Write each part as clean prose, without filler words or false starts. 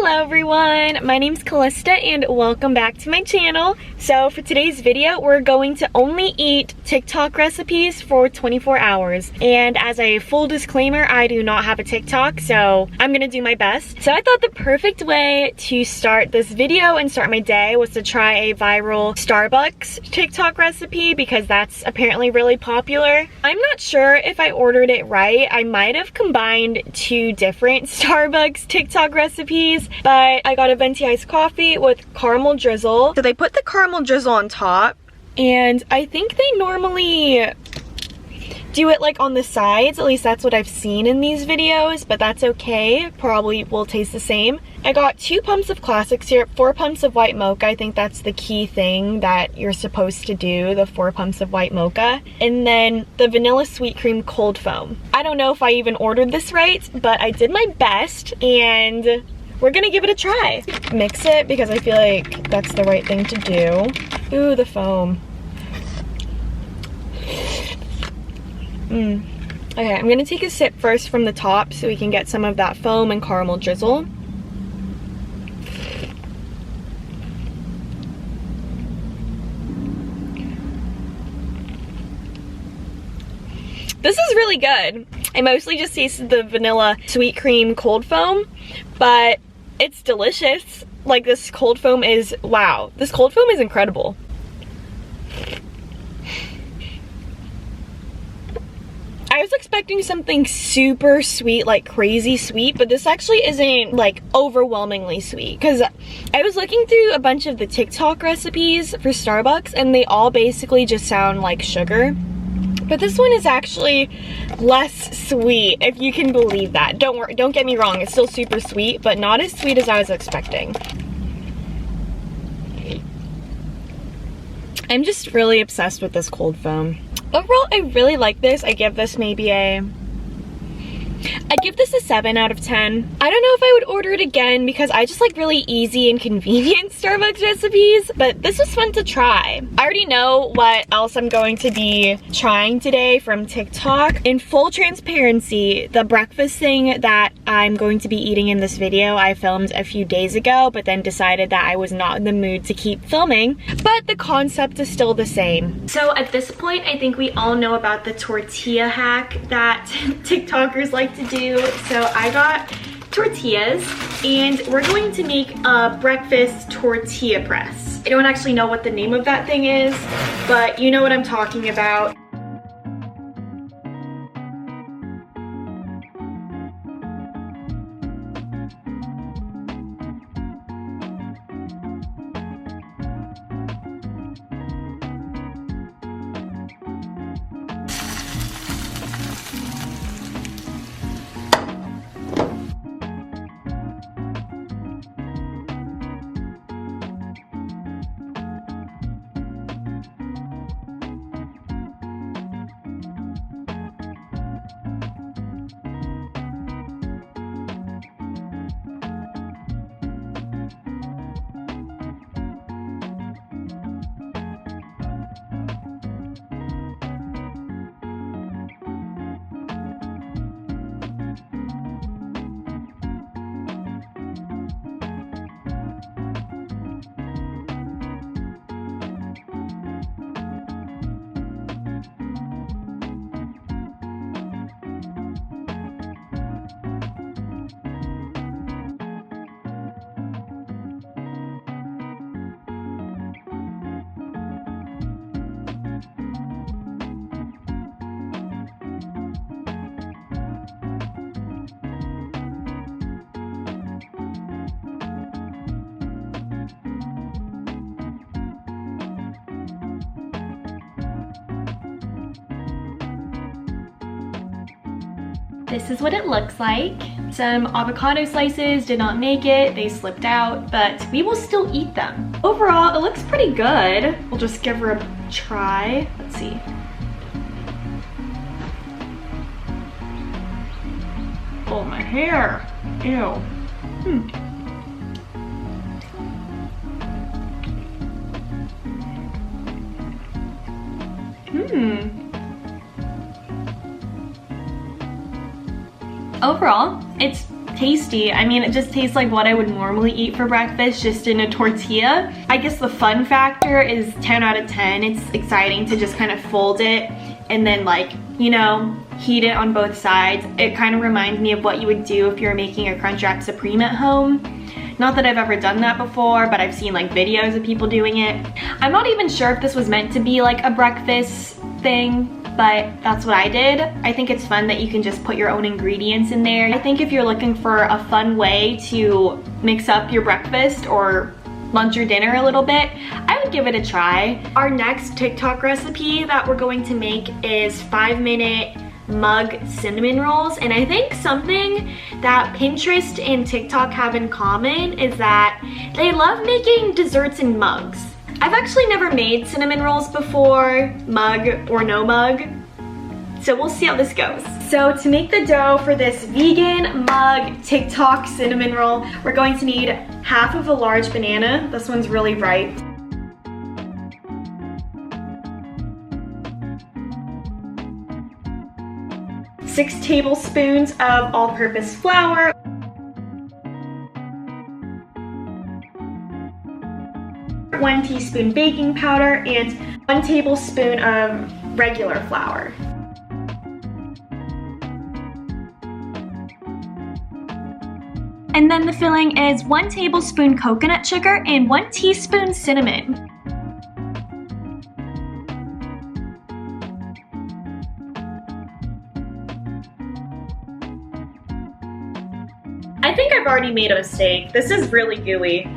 Hello everyone, my name's Callista and welcome back to my channel. So for today's video, we're going to only eat TikTok recipes for 24 hours. And as a full disclaimer, I do not have a TikTok, so I'm gonna do my best. So I thought the perfect way to start this video and start my day was to try a viral Starbucks TikTok recipe because that's apparently really popular. I'm not sure if I ordered it right. I might have combined two different Starbucks TikTok recipes, but I got a venti iced coffee with caramel drizzle. So they put the caramel drizzle on top, and I think they normally do it like on the sides. At least that's what I've seen in these videos, but that's okay. Probably will taste the same. I got 2 pumps of classic syrup, 4 pumps of white mocha. I think that's the key thing that you're supposed to do, the 4 pumps of white mocha. And then the vanilla sweet cream cold foam. I don't know if I even ordered this right, but I did my best and we're gonna give it a try. Mix it because I feel like that's the right thing to do. Ooh, the foam. Okay, I'm gonna take a sip first from the top so we can get some of that foam and caramel drizzle. This is really good. I mostly just tasted the vanilla sweet cream cold foam, but it's delicious. Like, this cold foam is, wow. This cold foam is incredible. I was expecting something super sweet, like crazy sweet, but this actually isn't like overwhelmingly sweet, because I was looking through a bunch of the TikTok recipes for Starbucks and they all basically just sound like sugar. But this one is actually less sweet, if you can believe that. Don't get me wrong, it's still super sweet, but not as sweet as I was expecting. I'm just really obsessed with this cold foam. Overall, I really like this. I give this maybe I'd give this a 7 out of 10. I don't know if I would order it again because I just like really easy and convenient Starbucks recipes, but this was fun to try. I already know what else I'm going to be trying today from TikTok. In full transparency, the breakfast thing that I'm going to be eating in this video, I filmed a few days ago, but then decided that I was not in the mood to keep filming, but the concept is still the same. So at this point, I think we all know about the tortilla hack that TikTokers like to do. So I got tortillas and we're going to make a breakfast tortilla press. I don't actually know what the name of that thing is, but you know what I'm talking about. This is what it looks like. Some avocado slices did not make it, they slipped out, but we will still eat them. Overall, it looks pretty good. We'll just give her a try. Let's see. Oh, my hair. Ew. Overall, it's tasty. I mean, it just tastes like what I would normally eat for breakfast, just in a tortilla. I guess the fun factor is 10 out of 10. It's exciting to just kind of fold it and then, like, you know, heat it on both sides. It kind of reminds me of what you would do if you're making a Crunchwrap Supreme at home. Not that I've ever done that before, but I've seen like videos of people doing it. I'm not even sure if this was meant to be like a breakfast thing, but that's what I did. I think it's fun that you can just put your own ingredients in there. I think if you're looking for a fun way to mix up your breakfast or lunch or dinner a little bit, I would give it a try. Our next TikTok recipe that we're going to make is 5-minute mug cinnamon rolls. And I think something that Pinterest and TikTok have in common is that they love making desserts in mugs. I've actually never made cinnamon rolls before, mug or no mug, so we'll see how this goes. So to make the dough for this vegan mug TikTok cinnamon roll, we're going to need half of a large banana. This one's really ripe. Six tablespoons of all-purpose flour. 1 teaspoon baking powder and 1 tablespoon of regular flour. And then the filling is 1 tablespoon coconut sugar and 1 teaspoon cinnamon. I think I've already made a mistake. This is really gooey.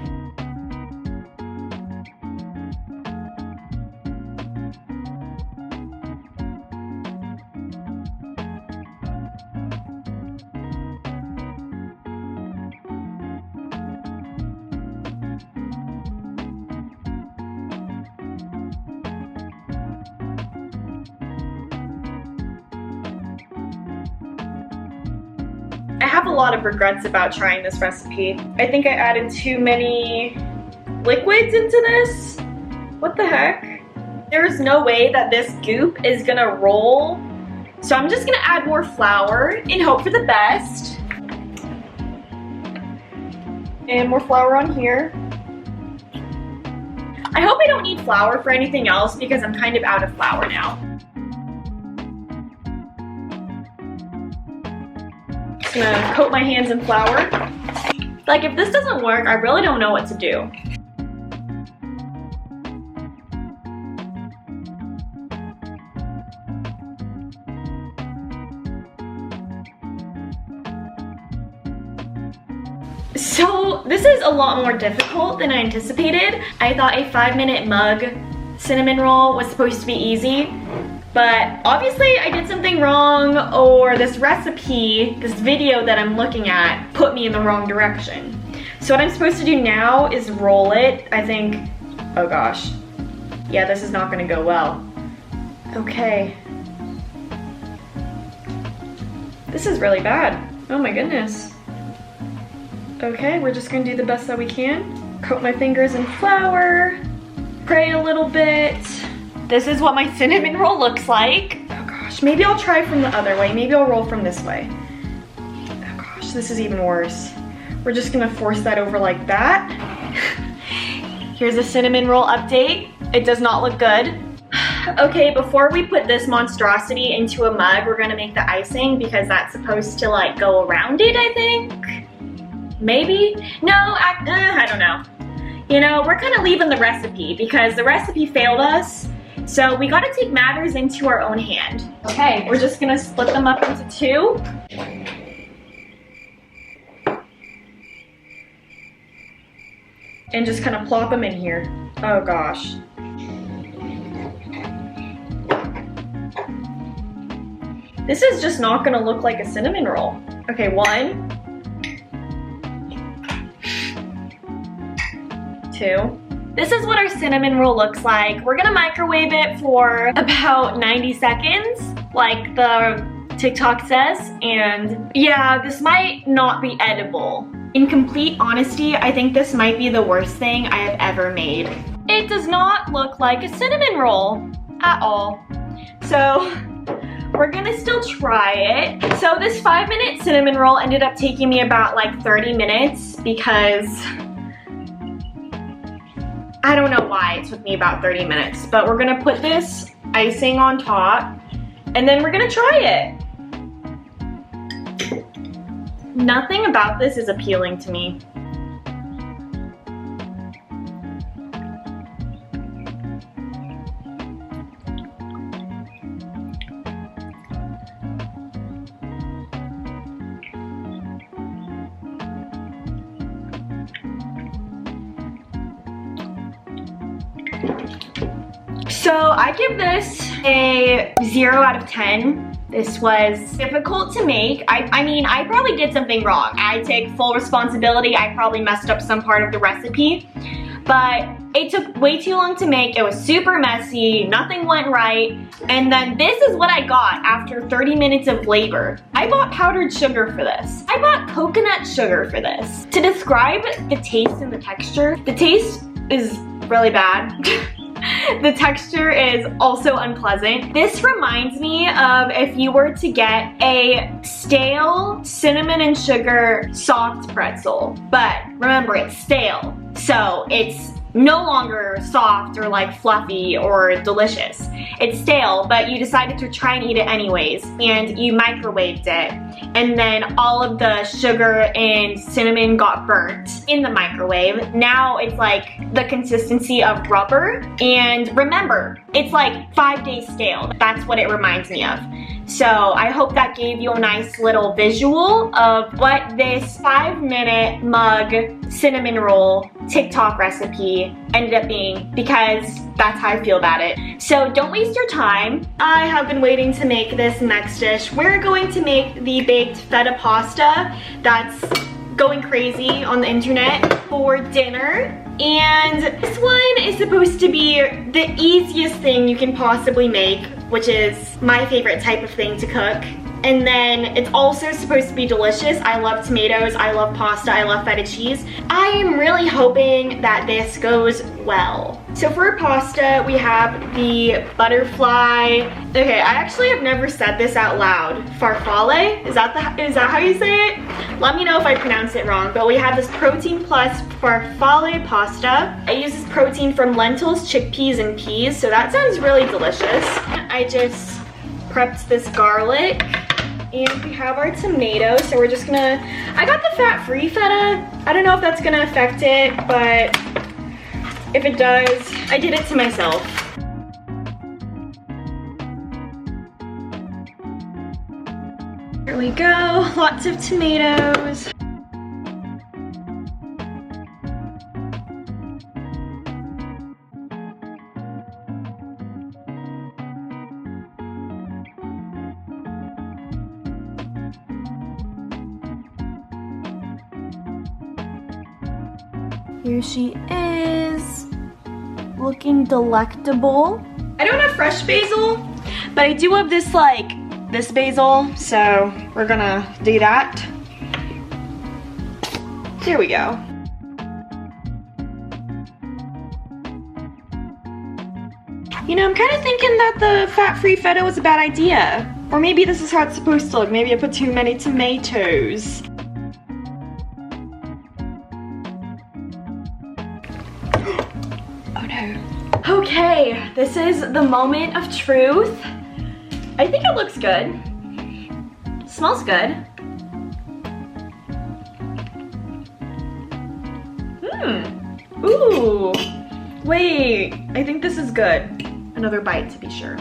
I have a lot of regrets about trying this recipe. I think I added too many liquids into this. What the heck? There's no way that this goop is gonna roll. So I'm just gonna add more flour and hope for the best. And more flour on here. I hope I don't need flour for anything else because I'm kind of out of flour now. Just gonna coat my hands in flour. Like, if this doesn't work, I really don't know what to do. So this is a lot more difficult than I anticipated. I thought a 5-minute mug cinnamon roll was supposed to be easy, but obviously I did something wrong, or this recipe, this video that I'm looking at, put me in the wrong direction. So what I'm supposed to do now is roll it. I think, oh gosh. Yeah, this is not gonna go well. Okay. This is really bad. Oh my goodness. Okay, we're just gonna do the best that we can. Coat my fingers in flour, pray a little bit. This is what my cinnamon roll looks like. Oh gosh, maybe I'll try from the other way. Maybe I'll roll from this way. Oh gosh, this is even worse. We're just gonna force that over like that. Here's a cinnamon roll update. It does not look good. Okay, before we put this monstrosity into a mug, we're gonna make the icing because that's supposed to like go around it, I think. Maybe? No, I don't know. You know, we're kind of leaving the recipe because the recipe failed us. So we got to take matters into our own hand. Okay, we're just going to split them up into 2. And just kind of plop them in here. Oh gosh. This is just not going to look like a cinnamon roll. Okay, 1. 2. This is what our cinnamon roll looks like. We're gonna microwave it for about 90 seconds, like the TikTok says, and yeah, this might not be edible. In complete honesty, I think this might be the worst thing I have ever made. It does not look like a cinnamon roll at all. So we're gonna still try it. So this 5-minute cinnamon roll ended up taking me about like 30 minutes because I don't know why it took me about 30 minutes, but we're gonna put this icing on top and then we're gonna try it. Nothing about this is appealing to me. So I give this a 0 out of 10. This was difficult to make. I mean, I probably did something wrong. I take full responsibility. I probably messed up some part of the recipe, but it took way too long to make. It was super messy. Nothing went right. And then this is what I got after 30 minutes of labor. I bought powdered sugar for this. I bought coconut sugar for this. To describe the taste and the texture, the taste is really bad. The texture is also unpleasant. This reminds me of if you were to get a stale cinnamon and sugar soft pretzel, but remember it's stale, so it's no longer soft or like fluffy or delicious. It's stale, but you decided to try and eat it anyways, and you microwaved it, and then all of the sugar and cinnamon got burnt in the microwave. Now it's like the consistency of rubber, and remember, it's like 5 days stale. That's what it reminds me of. So I hope that gave you a nice little visual of what this 5-minute mug cinnamon roll TikTok recipe ended up being, because that's how I feel about it. So don't waste your time. I have been waiting to make this next dish. We're going to make the baked feta pasta that's going crazy on the internet for dinner. And this one is supposed to be the easiest thing you can possibly make, which is my favorite type of thing to cook. And then it's also supposed to be delicious. I love tomatoes, I love pasta, I love feta cheese. I am really hoping that this goes well. So for pasta, we have the butterfly. Okay, I actually have never said this out loud. Farfalle? Is that how you say it? Let me know if I pronounce it wrong. But we have this Protein Plus farfalle pasta. It uses protein from lentils, chickpeas, and peas, so that sounds really delicious. I just prepped this garlic, and we have our tomatoes, so we're just gonna, I got the fat-free feta. I don't know if that's gonna affect it, but if it does, I did it to myself. Here we go, lots of tomatoes. Here she is, looking delectable. I don't have fresh basil, but I do have this this basil, so we're gonna do that. Here we go. You know, I'm kind of thinking that the fat-free feta was a bad idea. Or maybe this is how it's supposed to look. Maybe I put too many tomatoes. Oh no. Okay, this is the moment of truth. I think it looks good. Smells good. Ooh. Wait, I think this is good. Another bite to be sure.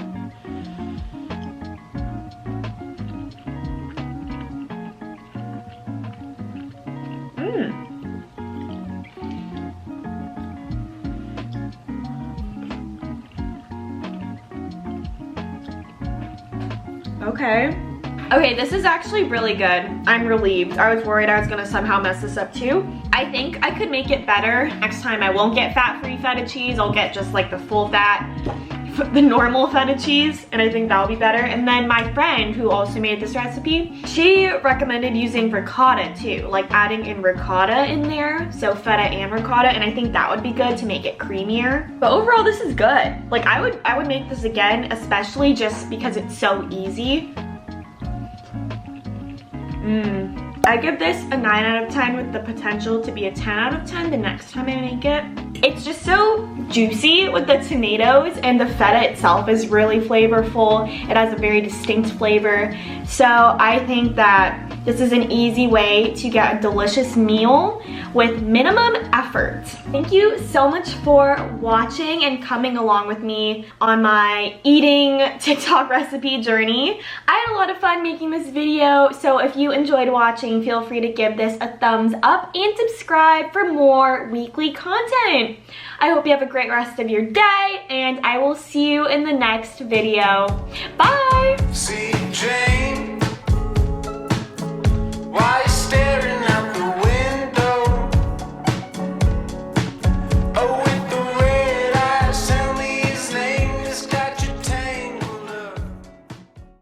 Okay, this is actually really good. I'm relieved. I was worried I was gonna somehow mess this up too. I think I could make it better. Next time I won't get fat-free feta cheese. I'll get just like the full fat the normal feta cheese, and I think that'll be better. And then my friend who also made this recipe, she recommended using ricotta too, like adding in ricotta in there, so feta and ricotta, and I think that would be good to make it creamier. But overall, this is good. Like I would make this again, especially just because it's so easy. I give this a 9 out of 10 with the potential to be a 10 out of 10 the next time I make it. It's just so juicy with the tomatoes, and the feta itself is really flavorful. It has a very distinct flavor. So I think that this is an easy way to get a delicious meal with minimum effort. Thank you so much for watching and coming along with me on my eating TikTok recipe journey. I had a lot of fun making this video, so if you enjoyed watching, feel free to give this a thumbs up and subscribe for more weekly content. I hope you have a great rest of your day, and I will see you in the next video. Bye! CJ.